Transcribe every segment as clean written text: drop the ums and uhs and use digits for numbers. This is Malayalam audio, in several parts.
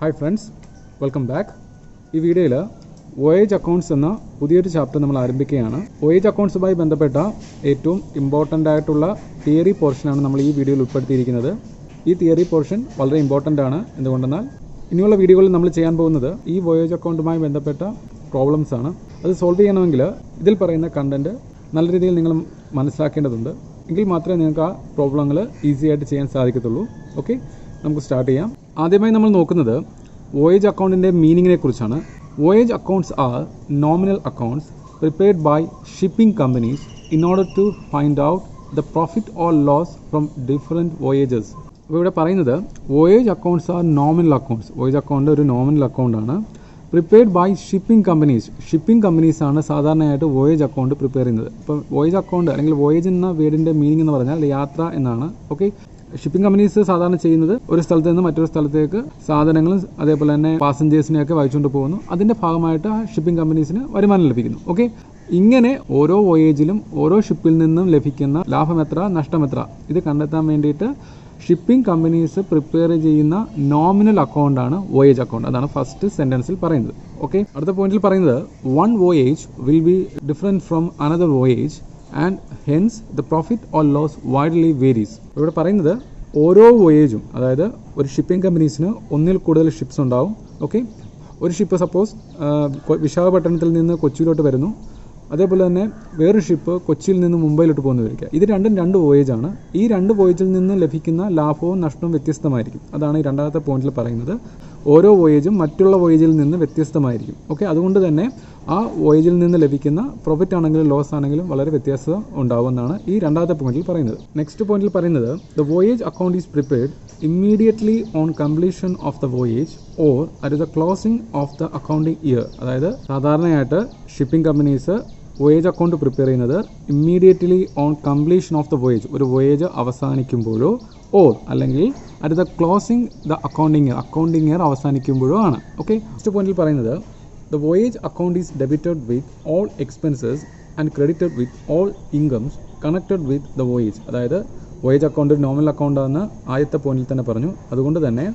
Hi friends, welcome back. ഈ വീഡിയോയിൽ വോയേജ് അക്കൗണ്ട്സ് എന്ന പുതിയൊരു ചാപ്റ്റർ നമ്മൾ ആരംഭിക്കുകയാണ്. വോയേജ് അക്കൗണ്ട്സുമായി ബന്ധപ്പെട്ട ഏറ്റവും ഇമ്പോർട്ടൻ്റ് ആയിട്ടുള്ള തിയറി പോർഷനാണ് നമ്മൾ ഈ വീഡിയോയിൽ ഉൾപ്പെടുത്തിയിരിക്കുന്നത്. ഈ തിയറി പോർഷൻ വളരെ ഇമ്പോർട്ടൻ്റ് ആണ്. എന്തുകൊണ്ടെന്നാൽ ഇനിയുള്ള വീഡിയോകളിൽ നമ്മൾ ചെയ്യാൻ പോകുന്നത് ഈ വോയേജ് അക്കൗണ്ടുമായി ബന്ധപ്പെട്ട പ്രോബ്ലംസ് ആണ്. അത് സോൾവ് ചെയ്യണമെങ്കിൽ ഇതിൽ പറയുന്ന കണ്ടൻറ്റ് നല്ല രീതിയിൽ നിങ്ങൾ മനസ്സിലാക്കേണ്ടതുണ്ട്. എങ്കിൽ മാത്രമേ നിങ്ങൾക്ക് ആ പ്രോബ്ലങ്ങൾ ഈസി ആയിട്ട് ചെയ്യാൻ സാധിക്കത്തുള്ളൂ. ഓക്കെ, നമുക്ക് സ്റ്റാർട്ട് ചെയ്യാം. ആദ്യമായി നമ്മൾ നോക്കുന്നത് വോയേജ് അക്കൗണ്ടിൻ്റെ മീനിങ്ങിനെ കുറിച്ചാണ്. Voyage accounts are nominal accounts prepared by shipping companies in order to find out the profit or loss from different voyages. അപ്പോൾ ഇവിടെ പറയുന്നത് voyage accounts are nominal accounts. Voyage account ഒരു നോമിനൽ അക്കൗണ്ടാണ്. Prepared by shipping companies. Shipping കമ്പനീസാണ് സാധാരണയായിട്ട് വോയേജ് അക്കൗണ്ട് പ്രിപ്പയർ ചെയ്യുന്നത്. ഇപ്പോൾ വോയേജ് അക്കൗണ്ട് അല്ലെങ്കിൽ വോയേജ് എന്ന വേർഡിൻ്റെ മീനിങ് എന്ന് പറഞ്ഞാൽ യാത്ര എന്നാണ്. ഓക്കെ, ഷിപ്പിംഗ് കമ്പനീസ് സാധാരണ ചെയ്യുന്നത് ഒരു സ്ഥലത്ത് നിന്ന് മറ്റൊരു സ്ഥലത്തേക്ക് സാധനങ്ങളും അതേപോലെ തന്നെ പാസഞ്ചേഴ്സിനെയൊക്കെ വഹിച്ചുകൊണ്ട് പോകുന്നു. അതിൻ്റെ ഭാഗമായിട്ട് ആ ഷിപ്പിംഗ് കമ്പനീസിന് വരുമാനം ലഭിക്കുന്നു. ഓക്കെ, ഇങ്ങനെ ഓരോ വോയേജിലും ഓരോ ഷിപ്പിൽ നിന്നും ലഭിക്കുന്ന ലാഭം എത്ര, നഷ്ടം എത്ര, ഇത് കണ്ടെത്താൻ വേണ്ടിയിട്ട് ഷിപ്പിംഗ് കമ്പനീസ് പ്രിപ്പയർ ചെയ്യുന്ന നോമിനൽ അക്കൗണ്ടാണ് വോയേജ് അക്കൗണ്ട്. അതാണ് ഫസ്റ്റ് സെൻറ്റൻസിൽ പറയുന്നത്. ഓക്കെ, അടുത്ത പോയിന്റിൽ പറയുന്നത് one voyage will be different from another voyage and hence the profit or loss widely varies. ഇവിടെ പറയുന്നത് ഓരോ വോയേജും, അതായത് ഒരു ഷിപ്പിംഗ് കമ്പനീസിന് ഒന്നിൽ കൂടുതൽ ഷിപ്സ് ഉണ്ടാവും. ഓക്കെ, ഒരു ഷിപ്പ് സപ്പോസ് വിശാഖപട്ടണത്തിൽ നിന്ന് കൊച്ചിയിലോട്ട് വരുന്നു. അതേപോലെ തന്നെ വേറൊരു ഷിപ്പ് കൊച്ചിയിൽ നിന്ന് മുംബൈയിലോട്ട് പോകുന്നു വരിക. ഇത് രണ്ടും രണ്ട് വോയേജാണ്. ഈ രണ്ട് വോയേജിൽ നിന്ന് ലഭിക്കുന്ന ലാഭവും നഷ്ടവും വ്യത്യസ്തമായിരിക്കും. അതാണ് ഈ രണ്ടാമത്തെ പോയിന്റിൽ പറയുന്നത്. ഓരോ വോയേജും മറ്റുള്ള വോയേജിൽ നിന്ന് വ്യത്യസ്തമായിരിക്കും. ഓക്കെ, അതുകൊണ്ട് തന്നെ ആ വോയേജിൽ നിന്ന് ലഭിക്കുന്ന പ്രോഫിറ്റ് ആണെങ്കിലും ലോസ് ആണെങ്കിലും വളരെ വ്യത്യാസത ഉണ്ടാവുമെന്നാണ് ഈ രണ്ടാമത്തെ പോയിന്റിൽ പറയുന്നത്. നെക്സ്റ്റ് പോയിന്റിൽ പറയുന്നത് the voyage account is prepared immediately on completion of the voyage or at the closing of the accounting year. അതായത് സാധാരണയായിട്ട് shipping companies voyage account prepare ചെയ്യുന്നത് immediately on completion of the voyage, ഒരു വോയേജ് അവസാനിക്കുമ്പോഴോ ഓർ അല്ലെങ്കിൽ at the closing the accounting year അവസാനിക്കുമ്പോഴോ ആണ്. ഓക്കെ, നെക്സ്റ്റ് പോയിന്റിൽ പറയുന്നത് the voyage account is debited with all expenses and credited with all incomes connected with the voyage. അതായത് വോയേജ് അക്കൗണ്ട് ഒരു നോമിനൽ അക്കൗണ്ടാണെന്ന് ആദ്യത്തെ പോയിന്റിൽ തന്നെ പറഞ്ഞു. അതുകൊണ്ട് തന്നെ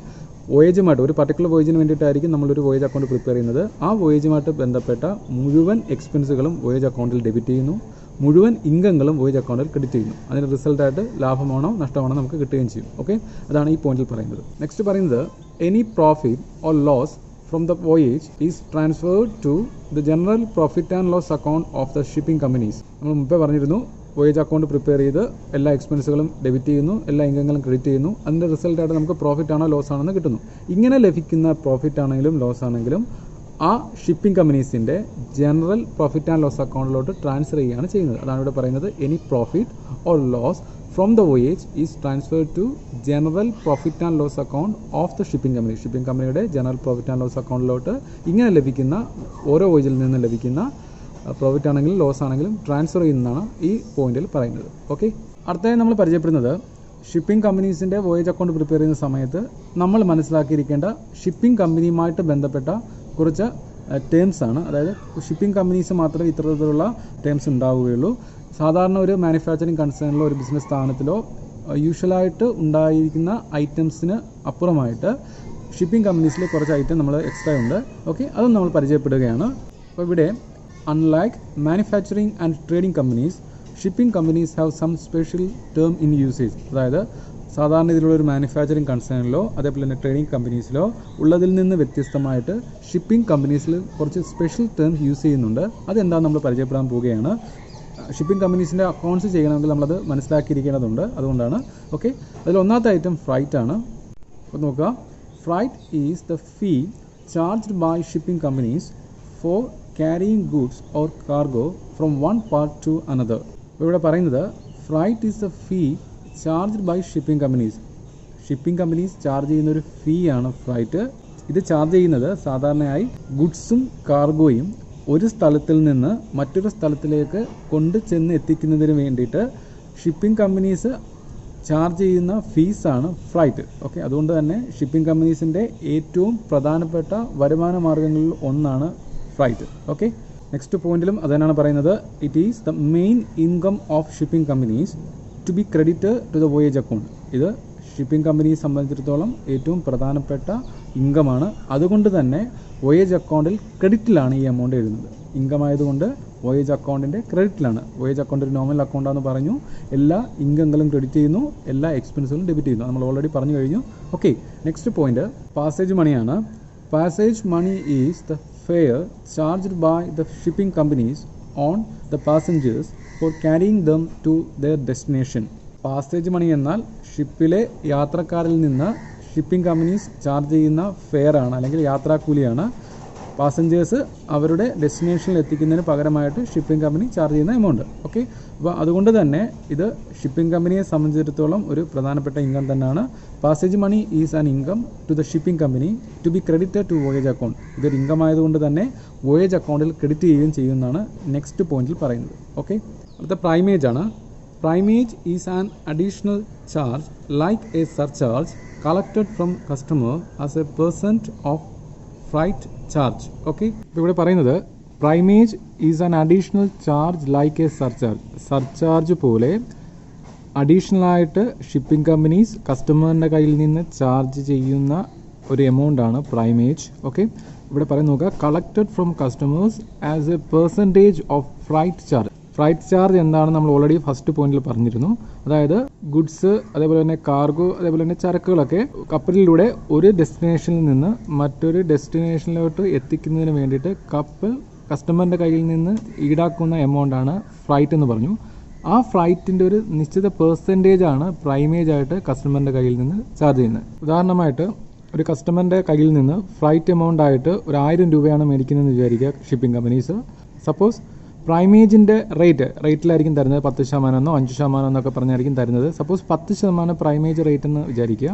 വോയേജുമായിട്ട് ഒരു പർട്ടിക്കുലർ വോയേജിന് വേണ്ടിയിട്ടായിരിക്കും നമ്മളൊരു വോയേജ് അക്കൗണ്ട് പ്രിപ്പയർ ചെയ്യുന്നത്. ആ വോയേജുമായിട്ട് ബന്ധപ്പെട്ട മുഴുവൻ എക്സ്പെൻസുകളും വോയേജ് അക്കൗണ്ടിൽ ഡെബിറ്റ് ചെയ്യുന്നു, മുഴുവൻ ഇൻകങ്ങളും വോയേജ് അക്കൗണ്ടിൽ ക്രെഡിറ്റ് ചെയ്യുന്നു. അതിന് റിസൾട്ടായിട്ട് ലാഭമാണോ നഷ്ടമാണോ നമുക്ക് കിട്ടുകയും ചെയ്യും. ഓക്കെ, അതാണ് ഈ പോയിന്റിൽ പറയുന്നത്. നെക്സ്റ്റ് പറയുന്നത് any profit or loss from the voyage is transferred to the general profit and loss account of the shipping companies. നമ്മൾ മുമ്പേ പറഞ്ഞിരുന്നു, വോയേജ് അക്കൗണ്ട് പ്രിപ്പയർ ചെയ്ത് എല്ലാ എക്സ്പെൻസുകളും ഡെബിറ്റ് ചെയ്യുന്നു, എല്ലാ ഇൻകങ്ങളും ക്രെഡിറ്റ് ചെയ്യുന്നു. അതിൻ്റെ റിസൾട്ടായിട്ട് നമുക്ക് പ്രോഫിറ്റ് ആണോ ലോസ് ആണെന്ന് കിട്ടുന്നു. ഇങ്ങനെ ലഭിക്കുന്ന പ്രോഫിറ്റ് ആണെങ്കിലും ലോസ് ആണെങ്കിലും ആ ഷിപ്പിംഗ് കമ്പനീസിൻ്റെ ജനറൽ പ്രോഫിറ്റ് ആൻഡ് ലോസ് അക്കൗണ്ടിലോട്ട് ട്രാൻസ്ഫർ ചെയ്യുകയാണ് ചെയ്യുന്നത്. അതാണ് ഇവിടെ പറയുന്നത് any profit or loss from the voyage is transferred to general profit and loss account of the shipping company. Shipping കമ്പനിയുടെ ജനറൽ പ്രോഫിറ്റ് ആൻഡ് ലോസ് അക്കൗണ്ടിലോട്ട് ഇങ്ങനെ ലഭിക്കുന്ന ഓരോ വോയേജിൽ നിന്ന് ലഭിക്കുന്ന പ്രോഫിറ്റ് ആണെങ്കിലും ലോസ് ആണെങ്കിലും ട്രാൻസ്ഫർ ചെയ്യുന്നതാണ് ഈ പോയിന്റിൽ പറയുന്നത്. ഓക്കെ, അടുത്തതായി നമ്മൾ പരിചയപ്പെടുന്നത് ഷിപ്പിംഗ് കമ്പനീസിൻ്റെ വോയേജ് അക്കൗണ്ട് പ്രിപ്പയർ ചെയ്യുന്ന സമയത്ത് നമ്മൾ മനസ്സിലാക്കിയിരിക്കേണ്ട ഷിപ്പിംഗ് കമ്പനിയുമായിട്ട് ബന്ധപ്പെട്ട കുറച്ച് ടേംസ് ആണ്. അതായത് ഷിപ്പിംഗ് കമ്പനീസ് മാത്രമേ ഇത്തരത്തിലുള്ള ടേംസ് ഉണ്ടാവുകയുള്ളൂ. സാധാരണ ഒരു മാനുഫാക്ചറിങ് കൺസേണിലോ ഒരു ബിസിനസ് സ്ഥാപനത്തിലോ യൂഷ്വലായിട്ട് ഉണ്ടായിരിക്കുന്ന ഐറ്റംസിന് അപ്പുറമായിട്ട് ഷിപ്പിംഗ് കമ്പനീസിൽ കുറച്ച് ഐറ്റം നമ്മൾ എക്സ്ട്രാ ഉണ്ട്. ഓക്കെ, അതും നമ്മൾ പരിചയപ്പെടുകയാണ്. അപ്പോൾ ഇവിടെ unlike manufacturing and trading companies, shipping companies have some special term in usage. അതായത് സാധാരണ ഇതിലുള്ള ഒരു മാനുഫാക്ചറിങ് കൺസേണിലോ അതേപോലെ തന്നെ ട്രേഡിംഗ് കമ്പനീസിലോ ഉള്ളതിൽ നിന്ന് വ്യത്യസ്തമായിട്ട് ഷിപ്പിംഗ് കമ്പനീസിൽ കുറച്ച് സ്പെഷ്യൽ ടേംസ് യൂസ് ചെയ്യുന്നുണ്ട്. അതെന്താണെന്ന് നമ്മൾ പരിചയപ്പെടാൻ പോവുകയാണ്. ഷിപ്പിംഗ് കമ്പനീസിൻ്റെ അക്കൗണ്ട്സ് ചെയ്യണമെങ്കിൽ നമ്മളത് മനസ്സിലാക്കിയിരിക്കേണ്ടതുണ്ട്. അതുകൊണ്ടാണ്. ഓക്കെ, അതിൽ ഒന്നാമത്തെ ഐറ്റം ഫ്രൈറ്റ് ആണ്. അപ്പോൾ നോക്കുക, freight is the fee charged by shipping companies for carrying goods or cargo from one part to another. ഇവിടെ പറയുന്നത് freight is the fee charged by shipping companies. Shipping companies charge ചെയ്യുന്ന ഒരു ഫീ ആണ് ഫ്രൈറ്റ്. ഇത് ചാർജ് ചെയ്യുന്നത് സാധാരണയായി ഗുഡ്സും കാർഗോയും ഒരു സ്ഥലത്തിൽ നിന്ന് മറ്റൊരു സ്ഥലത്തിലേക്ക് കൊണ്ട് ചെന്ന് എത്തിക്കുന്നതിന് വേണ്ടിയിട്ട് ഷിപ്പിംഗ് കമ്പനീസ് ചാർജ് ചെയ്യുന്ന ഫീസാണ് ഫ്രൈറ്റ്. ഓക്കെ, അതുകൊണ്ട് തന്നെ ഷിപ്പിംഗ് കമ്പനീസിൻ്റെ ഏറ്റവും പ്രധാനപ്പെട്ട വരുമാന മാർഗ്ഗങ്ങളിൽ ഒന്നാണ് ഫ്രൈറ്റ്. ഓക്കെ, നെക്സ്റ്റ് പോയിന്റിലും അതന്നെയാണ് പറയുന്നത്. It is the main income of shipping companies to be credit to the voyage account. ഇത് ഷിപ്പിംഗ് കമ്പനിയെ സംബന്ധിച്ചിടത്തോളം ഏറ്റവും പ്രധാനപ്പെട്ട ഇൻകമാണ്. അതുകൊണ്ട് തന്നെ വോയേജ് അക്കൗണ്ടിൽ ക്രെഡിറ്റിലാണ് ഈ എമൗണ്ട് എഴുതുന്നത്. ഇൻകം ആയതുകൊണ്ട് വോയേജ് അക്കൗണ്ടിൻ്റെ ക്രെഡിറ്റിലാണ്. വോയേജ് അക്കൗണ്ട് ഒരു നോമിനൽ അക്കൗണ്ടാണെന്ന് പറഞ്ഞു. എല്ലാ ഇൻകങ്ങളും ക്രെഡിറ്റ് ചെയ്യുന്നു, എല്ലാ എക്സ്പെൻസുകളും ഡെബിറ്റ് ചെയ്യുന്നു. നമ്മൾ ഓൾറെഡി പറഞ്ഞു കഴിഞ്ഞു. ഓക്കെ, നെക്സ്റ്റ് പോയിന്റ് പാസേജ് മണിയാണ്. Passage money is the fare charged by the shipping companies on the passengers for carrying them to their destination. Passage money എന്നാൽ ഷിപ്പിലെ യാത്രക്കാരിൽ നിന്ന് ഷിപ്പിംഗ് കമ്പനീസ് ചാർജ് ചെയ്യുന്ന ഫെയർ ആണ്, അല്ലെങ്കിൽ യാത്രാക്കൂലിയാണ്. പാസഞ്ചേഴ്സ് അവരുടെ ഡെസ്റ്റിനേഷനിൽ എത്തിക്കുന്നതിന് പകരമായിട്ട് ഷിപ്പിംഗ് കമ്പനി ചാർജ് ചെയ്യുന്ന എമൗണ്ട്. ഓക്കെ, അപ്പോൾ അതുകൊണ്ട് തന്നെ ഇത് ഷിപ്പിംഗ് കമ്പനിയെ സംബന്ധിച്ചിടത്തോളം ഒരു പ്രധാനപ്പെട്ട ഇൻകം തന്നെയാണ്. Passage money is an income to the shipping company to be credited to voyage account. ഇതൊരു ഇൻകം ആയതുകൊണ്ട് തന്നെ വോയേജ് അക്കൗണ്ടിൽ ക്രെഡിറ്റ് ചെയ്യുകയും ചെയ്യുമെന്നാണ് നെക്സ്റ്റ് പോയിന്റിൽ പറയുന്നത്. ഓക്കെ, അടുത്ത പ്രൈമേജ് ആണ്. Primage is an additional charge like A surcharge collected from customer as A percent of freight charge. Okay, ഇപ്പോൾ ഇവിടെ പറയുന്നത് primage is an additional charge like A surcharge. Surcharge പോലെ അഡീഷണലായിട്ട് ഷിപ്പിംഗ് കമ്പനീസ് കസ്റ്റമറിൻ്റെ കയ്യിൽ നിന്ന് ചാർജ് ചെയ്യുന്ന ഒരു എമൗണ്ടാണ് പ്രൈമേജ്. ഓക്കെ, ഇവിടെ പറയുന്നത് നോക്കുക, collected from customers as a percentage of freight charge. Freight charge എന്താണെന്ന് നമ്മൾ ഓൾറെഡി ഫസ്റ്റ് പോയിന്റിൽ പറഞ്ഞിരുന്നു. അതായത് ഗുഡ്സ്, അതേപോലെ തന്നെ കാർഗോ, അതേപോലെ തന്നെ ചരക്കുകളൊക്കെ കപ്പലിലൂടെ ഒരു ഡെസ്റ്റിനേഷനിൽ നിന്ന് മറ്റൊരു ഡെസ്റ്റിനേഷനിലോട്ട് എത്തിക്കുന്നതിന് വേണ്ടിയിട്ട് കസ്റ്റമറിൻ്റെ കയ്യിൽ നിന്ന് ഈടാക്കുന്ന എമൗണ്ടാണ് ഫ്രൈറ്റ് എന്ന് പറഞ്ഞു. ആ ഫ്രൈറ്റിൻ്റെ ഒരു നിശ്ചിത പെർസെൻറ്റേജ് ആണ് പ്രൈമേജ് ആയിട്ട് കസ്റ്റമറിൻ്റെ കയ്യിൽ നിന്ന് ചാർജ് ചെയ്യുന്നത്. ഉദാഹരണമായിട്ട് ഒരു കസ്റ്റമറിൻ്റെ കയ്യിൽ നിന്ന് ഫ്രൈറ്റ് എമൗണ്ട് ആയിട്ട് ഒരു 1000 രൂപയാണ് മേടിക്കുന്നതെന്ന് വിചാരിക്കുക ഷിപ്പിംഗ് കമ്പനീസ്. സപ്പോസ് പ്രൈമേജിൻ്റെ റേറ്റിലായിരിക്കും തരുന്നത് 10% 5% എന്നൊക്കെ പറഞ്ഞായിരിക്കും തരുന്നത്. സപ്പോസ് 10% പ്രൈമേജ് റേറ്റ് എന്ന് വിചാരിക്കുക.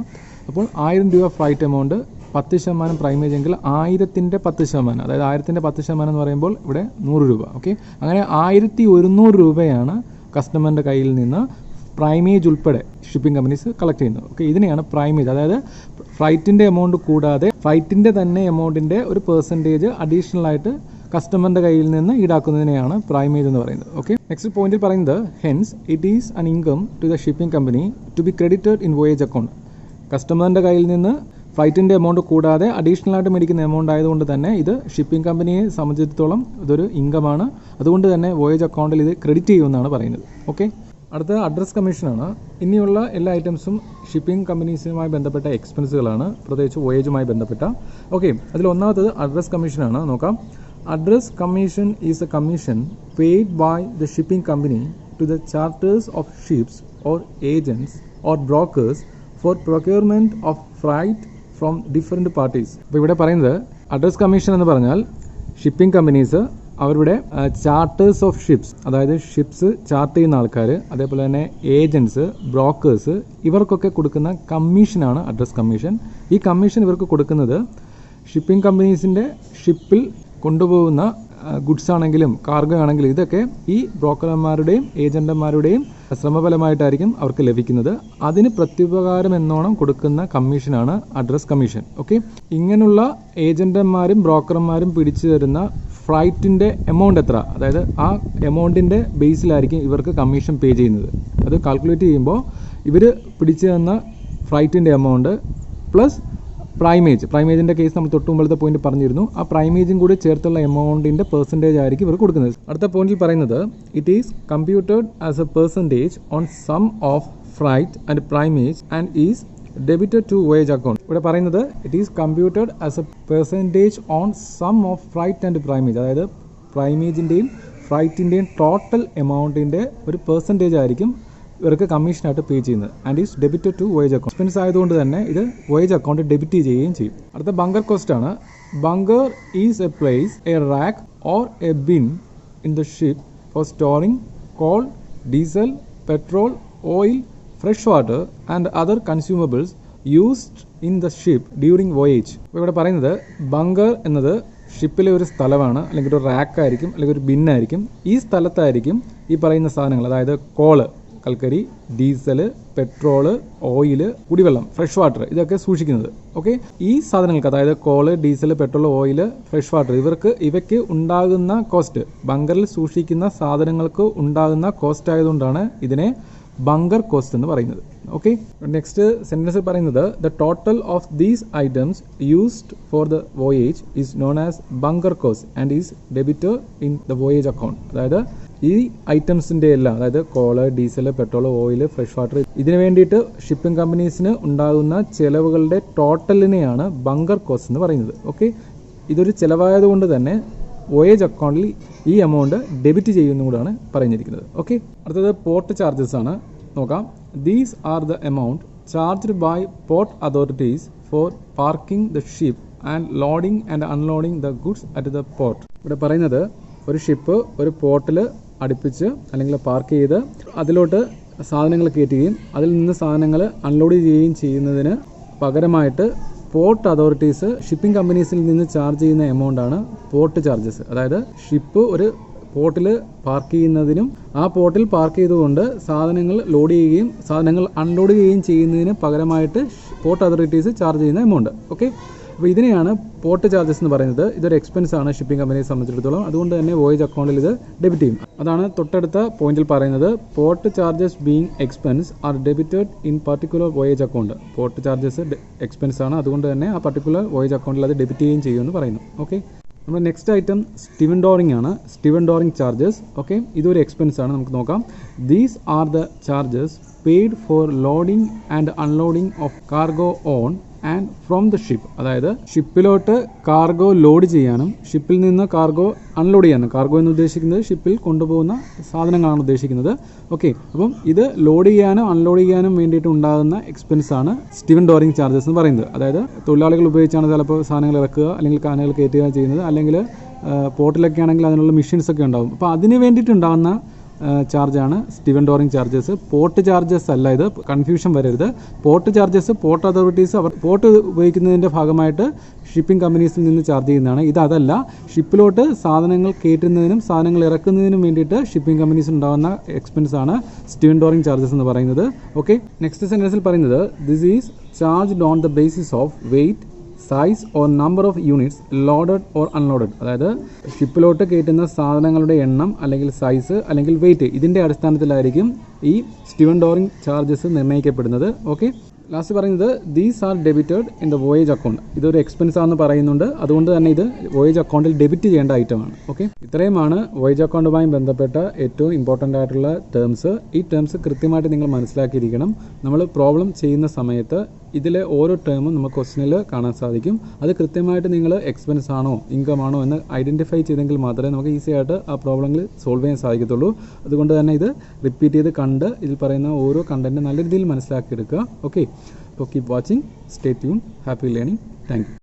അപ്പോൾ 1000 രൂപ ഫ്രൈറ്റ് എമൗണ്ട്, 10% പ്രൈമേജ് എങ്കിൽ 1000ൻ്റെ 10%, അതായത് 1000ൻ്റെ 10% എന്ന് പറയുമ്പോൾ ഇവിടെ 100 രൂപ. ഓക്കെ, അങ്ങനെ 1100 രൂപയാണ് കസ്റ്റമറിൻ്റെ കയ്യിൽ നിന്ന് പ്രൈമേജ് ഉൾപ്പെടെ ഷിപ്പിംഗ് കമ്പനീസ് കളക്ട് ചെയ്യുന്നത്. ഓക്കെ, ഇതിനെയാണ് പ്രൈമേജ്. അതായത് ഫ്ലൈറ്റിൻ്റെ എമൗണ്ട് കൂടാതെ ഫ്ലൈറ്റിൻ്റെ തന്നെ എമൗണ്ടിൻ്റെ ഒരു പെർസെൻറ്റേജ് അഡീഷണൽ ആയിട്ട് കസ്റ്റമറിൻ്റെ കയ്യിൽ നിന്ന് ഈടാക്കുന്നതിനെയാണ് പ്രൈമേജ് എന്ന് പറയുന്നത്. ഓക്കെ, നെക്സ്റ്റ് പോയിന്റിൽ പറയുന്നത് hence it is an income to the shipping company to be credited in voyage account. കസ്റ്റമറിൻ്റെ കയ്യിൽ നിന്ന് ഫ്ലൈറ്റിൻ്റെ എമൗണ്ട് കൂടാതെ അഡീഷണൽ ആയിട്ട് മേടിക്കുന്ന എമൗണ്ട് ആയതുകൊണ്ട് തന്നെ ഇത് ഷിപ്പിംഗ് കമ്പനിയെ സംബന്ധിച്ചിടത്തോളം ഇതൊരു ഇൻകമാണ്. അതുകൊണ്ട് തന്നെ വോയേജ് അക്കൗണ്ടിൽ ഇത് ക്രെഡിറ്റ് ചെയ്യുമെന്നാണ് പറയുന്നത്. ഓക്കെ, അടുത്ത അഡ്രസ് കമ്മീഷനാണ്. ഇനിയുള്ള എല്ലാ ഐറ്റംസും ഷിപ്പിംഗ് കമ്പനീസുമായി ബന്ധപ്പെട്ട എക്സ്പെൻസുകളാണ്, പ്രത്യേകിച്ച് വോയേജുമായി ബന്ധപ്പെട്ട. ഓക്കെ, അതിൽ ഒന്നാമത്തത് അഡ്രസ് കമ്മീഷനാണ്. നോക്കാം. Address commission is a commission paid by the shipping company to the charters of ships or agents or brokers for procurement of freight from different parties. അപ്പോൾ ഇവിടെ പറയുന്നത് അഡ്രസ് കമ്മീഷൻ എന്ന് പറഞ്ഞാൽ ഷിപ്പിംഗ് കമ്പനീസ് അവരുടെ ചാർട്ടേഴ്സ് ഓഫ് ഷിപ്സ്, അതായത് ഷിപ്സ് ചാർട്ട് ചെയ്യുന്ന ആൾക്കാർ, അതേപോലെ തന്നെ ഏജൻറ്റ്സ്, ബ്രോക്കേഴ്സ്, ഇവർക്കൊക്കെ കൊടുക്കുന്ന കമ്മീഷനാണ് അഡ്രസ് കമ്മീഷൻ. ഈ കമ്മീഷൻ ഇവർക്ക് കൊടുക്കുന്നത് ഷിപ്പിംഗ് കമ്പനീസിൻ്റെ ഷിപ്പിൽ കൊണ്ടുപോകുന്ന ഗുഡ്സ് ആണെങ്കിലും കാർഗോ ആണെങ്കിലും ഇതൊക്കെ ഈ ബ്രോക്കർമാരുടെയും ഏജന്റുമാരുടെയും ശ്രമഫലമായിട്ടായിരിക്കും അവർക്ക് ലഭിക്കുന്നത്. അതിന് പ്രത്യുപകാരം എന്നോണം കൊടുക്കുന്ന കമ്മീഷനാണ് അഡ്രസ് കമ്മീഷൻ. ഓക്കെ, ഇങ്ങനെയുള്ള ഏജന്റുമാരും ബ്രോക്കർമാരും പിടിച്ചു തരുന്ന ഫ്ലൈറ്റിൻ്റെ എമൗണ്ട് എത്ര, അതായത് ആ എമൗണ്ടിൻ്റെ ബേസിലായിരിക്കും ഇവർക്ക് കമ്മീഷൻ പേ ചെയ്യുന്നത്. അത് കാൽക്കുലേറ്റ് ചെയ്യുമ്പോൾ ഇവർ പിടിച്ചു തന്ന ഫ്ലൈറ്റിൻ്റെ എമൗണ്ട് പ്ലസ് പ്രൈമേജിൻ്റെ കേസ് നമ്മൾ തൊട്ട് മുമ്പത്തെ പോയിന്റ് പറഞ്ഞിരുന്നു. ആ പ്രൈമേജും കൂടി ചേർത്തുള്ള എമൗണ്ടിൻ്റെ പെർസെൻറ്റേജ് ആയിരിക്കും ഇവർ കൊടുക്കുന്നത്. അടുത്ത പോയിന്റിൽ പറയുന്നത് it is computed as a percentage on sum of freight and primage and is debited to voyage account. ഇവിടെ പറയുന്നത് it is computed as a percentage on sum of freight and primage, അതായത് പ്രൈമേജിൻ്റെയും ഫ്രൈറ്റിൻ്റെയും ടോട്ടൽ എമൗണ്ടിൻ്റെ ഒരു പെർസെൻറ്റേജ് ആയിരിക്കും ഇവർക്ക് കമ്മീഷനായിട്ട് പേ ചെയ്യുന്നത്. And is debited to voyage account. Expense ആയതുകൊണ്ട് തന്നെ ഇത് വോയേജ് അക്കൗണ്ട് ഡെബിറ്റ് ചെയ്യുകയും ചെയ്യും. അടുത്ത ബങ്കർ കോസ്റ്റ് ആണ്. Bunker is a place, a rack or a bin in the ship for storing coal, diesel, petrol, oil, fresh water and other consumables used in the ship during voyage. അപ്പോൾ ഇവിടെ പറയുന്നത് ബങ്കർ എന്നത് ഷിപ്പിലെ ഒരു സ്ഥലമാണ്, അല്ലെങ്കിൽ ഒരു റാക്കായിരിക്കും, അല്ലെങ്കിൽ ഒരു ബിന്നായിരിക്കും. ഈ സ്ഥലത്തായിരിക്കും ഈ പറയുന്ന സാധനങ്ങൾ, അതായത് കോള്, കൽക്കരി, ഡീസൽ, പെട്രോള്, ഓയിൽ, കുടിവെള്ളം, ഫ്രഷ് വാട്ടർ, ഇതൊക്കെ സൂക്ഷിക്കുന്നത്. ഓക്കെ, ഈ സാധനങ്ങൾക്ക്, അതായത് call, diesel, petrol, oil, fresh water, ഇവയ്ക്ക് ഉണ്ടാകുന്ന കോസ്റ്റ്, ബങ്കറിൽ സൂക്ഷിക്കുന്ന സാധനങ്ങൾക്ക് ഉണ്ടാകുന്ന കോസ്റ്റ് ആയതുകൊണ്ടാണ് ഇതിനെ ബങ്കർ കോസ്റ്റ് എന്ന് പറയുന്നത്. ഓക്കെ, നെക്സ്റ്റ് സെൻറ്റൻസ് പറയുന്നത് the total of these items used for the voyage is known as bunker cost and is debited in the voyage account. അതായത് ഈ ഐറ്റംസിൻ്റെ എല്ലാം, അതായത് call, diesel, petrol, oil, fresh water, ഇതിനു വേണ്ടിയിട്ട് ഷിപ്പിംഗ് കമ്പനീസിന് ഉണ്ടാകുന്ന ചിലവുകളുടെ ടോട്ടലിനെയാണ് ബങ്കർ കോസ്റ്റ് എന്ന് പറയുന്നത്. ഓക്കെ, ഇതൊരു ചിലവായതുകൊണ്ട് തന്നെ വോയേജ് അക്കൗണ്ടിൽ ഈ എമൗണ്ട് ഡെബിറ്റ് ചെയ്യുന്നു കൂടാണ് പറഞ്ഞിരിക്കുന്നത്. ഓക്കെ, അടുത്തത് പോർട്ട് ചാർജസ് ആണ്. നോക്കാം. These are the amount charged by port authorities for parking the ship and loading and unloading the goods at the port. ഇവിടെ പറയുന്നത് ഒരു ഷിപ്പ് ഒരു പോർട്ടിൽ അടുപ്പിച്ച് അല്ലെങ്കിൽ പാർക്ക് ചെയ്ത് അതിലോട്ട് സാധനങ്ങൾ കയറ്റുകയും അതിൽ നിന്ന് സാധനങ്ങൾ അൺലോഡ് ചെയ്യുകയും ചെയ്യുന്നതിന് പകരമായിട്ട് പോർട്ട് അതോറിറ്റീസ് ഷിപ്പിംഗ് കമ്പനീസിൽ നിന്ന് ചാർജ് ചെയ്യുന്ന എമൗണ്ടാണ് പോർട്ട് ചാർജസ്. അതായത് ഷിപ്പ് ഒരു പോർട്ടിൽ പാർക്ക് ചെയ്യുന്നതിനും ആ പോർട്ടിൽ പാർക്ക് ചെയ്തുകൊണ്ട് സാധനങ്ങൾ ലോഡ് ചെയ്യുകയും സാധനങ്ങൾ അൺലോഡ് ചെയ്യുകയും ചെയ്യുന്നതിന് പകരമായിട്ട് പോർട്ട് അതോറിറ്റീസ് ചാർജ് ചെയ്യുന്ന എമൗണ്ട്. ഓക്കെ, അപ്പോൾ ഇതിനെയാണ് പോർട്ട് ചാർജസ് എന്ന് പറയുന്നത്. ഇതൊരു എക്സ്പെൻസ് ആണ് ഷിപ്പിംഗ് കമ്പനിയെ സംബന്ധിച്ചിടത്തോളം. അതുകൊണ്ട് തന്നെ വോയേജ് അക്കൗണ്ടിൽ ഇത് ഡെബിറ്റ് ചെയ്യും. അതാണ് തൊട്ടടുത്ത പോയിന്റിൽ പറയുന്നത് port charges being expense are debited in particular voyage account. Port charges expense ആണ്, അതുകൊണ്ട് തന്നെ ആ പർട്ടിക്കുലർ വോയേജ് അക്കൗണ്ടിൽ അത് ഡെബിറ്റ് ചെയ്യുകയും ചെയ്യുമെന്ന് പറയുന്നു. ഓക്കെ, നമ്മുടെ നെക്സ്റ്റ് ഐറ്റം സ്റ്റിവൻഡോറിംഗ് ആണ്. സ്റ്റിവൻഡോറിംഗ് ചാർജസ്. ഓക്കെ, ഇതൊരു എക്സ്പെൻസ് ആണ്. നമുക്ക് നോക്കാം. These are the charges paid for loading and unloading of cargo on and from the ship. അതായത് ഷിപ്പിലോട്ട് കാർഗോ ലോഡ് ചെയ്യാനും ഷിപ്പിൽ നിന്ന് കാർഗോ അൺലോഡ് ചെയ്യാനും. കാർഗോ എന്ന് ഉദ്ദേശിക്കുന്നത് ഷിപ്പിൽ കൊണ്ടുപോകുന്ന സാധനങ്ങളാണ് ഉദ്ദേശിക്കുന്നത്. ഓക്കെ, അപ്പം ഇത് ലോഡ് ചെയ്യാനും അൺലോഡ് ചെയ്യാനും വേണ്ടിയിട്ട് ഉണ്ടാകുന്ന എക്സ്പെൻസ് ആണ് സ്റ്റിവൻഡോറിംഗ് ചാർജസ് എന്ന് പറയുന്നത്. അതായത് തൊഴിലാളികൾ ഉപയോഗിച്ചാണ് ചിലപ്പോൾ സാധനങ്ങൾ ഇറക്കുക അല്ലെങ്കിൽ കാനകൾ കയറ്റുക ചെയ്യുന്നത്, അല്ലെങ്കിൽ പോർട്ടിലൊക്കെ ആണെങ്കിൽ അതിനുള്ള മെഷീൻസ് ഒക്കെ ഉണ്ടാകും. അപ്പോൾ അതിന് വേണ്ടിയിട്ടുണ്ടാകുന്ന ചാർജാണ് സ്റ്റിവൻഡോറിംഗ് ചാർജസ്. പോർട്ട് ചാർജസ് അല്ല, ഇത് കൺഫ്യൂഷൻ വരരുത്. പോർട്ട് ചാർജസ് പോർട്ട് അതോറിറ്റീസ് അവർ പോർട്ട് ഉപയോഗിക്കുന്നതിൻ്റെ ഭാഗമായിട്ട് ഷിപ്പിംഗ് കമ്പനീസിൽ നിന്ന് ചാർജ് ചെയ്യുന്നതാണ്. ഇത് അതല്ല, ഷിപ്പിലോട്ട് സാധനങ്ങൾ കയറ്റുന്നതിനും സാധനങ്ങൾ ഇറക്കുന്നതിനും വേണ്ടിയിട്ട് ഷിപ്പിംഗ് കമ്പനീസ് ഉണ്ടാകുന്ന എക്സ്പെൻസ് ആണ് സ്റ്റിവൻഡോറിംഗ് ചാർജസ് എന്ന് പറയുന്നത്. ഓക്കെ, നെക്സ്റ്റ് സെൻറ്റൻസിൽ പറയുന്നത് this is charged on the basis of weight, size or number of units loaded or unloaded. അതായത് ഷിപ്പിലോട്ട് കയറ്റുന്ന സാധനങ്ങളുടെ എണ്ണം അല്ലെങ്കിൽ സൈസ് അല്ലെങ്കിൽ വെയിറ്റ്, ഇതിൻ്റെ അടിസ്ഥാനത്തിലായിരിക്കും ഈ സ്റ്റിവൻഡോറിംഗ് ചാർജസ് നിർണ്ണയിക്കപ്പെടുന്നത്. ഓക്കെ, ലാസ്റ്റ് പറയുന്നത് these are debited in the voyage account. ഇതൊരു എക്സ്പെൻസ് ആണെന്ന് പറയുന്നുണ്ട്, അതുകൊണ്ട് തന്നെ ഇത് വോയേജ് അക്കൗണ്ടിൽ ഡെബിറ്റ് ചെയ്യേണ്ട ഐറ്റമാണ്. ഓക്കെ, ഇത്രയുമാണ് വോയേജ് അക്കൗണ്ടുമായി ബന്ധപ്പെട്ട ഏറ്റവും ഇമ്പോർട്ടൻ്റ് ആയിട്ടുള്ള ടേംസ്. ഈ ടേംസ് കൃത്യമായിട്ട് നിങ്ങൾ മനസ്സിലാക്കിയിരിക്കണം. നമ്മൾ പ്രോബ്ലം ചെയ്യുന്ന സമയത്ത് ഇതിലെ ഓരോ ടേമും നമുക്ക് ക്വസ്റ്റ്യനിൽ കാണാൻ സാധിക്കും. അത് കൃത്യമായിട്ട് നിങ്ങൾ എക്സ്പെൻസ് ആണോ ഇൻകം ആണോ എന്ന് ഐഡൻറ്റിഫൈ ചെയ്തെങ്കിൽ മാത്രമേ നമുക്ക് ഈസി ആയിട്ട് ആ പ്രോബ്ലങ്ങൾ സോൾവ് ചെയ്യാൻ സാധിക്കത്തുള്ളൂ. അതുകൊണ്ട് തന്നെ ഇത് റിപ്പീറ്റ് ചെയ്ത് കണ്ട് ഇതിൽ പറയുന്ന ഓരോ കണ്ടൻറ്റ് നല്ല രീതിയിൽ മനസ്സിലാക്കിയെടുക്കുക. ഓക്കെ, അപ്പോൾ keep watching, stay tune, happy learning. Thank you.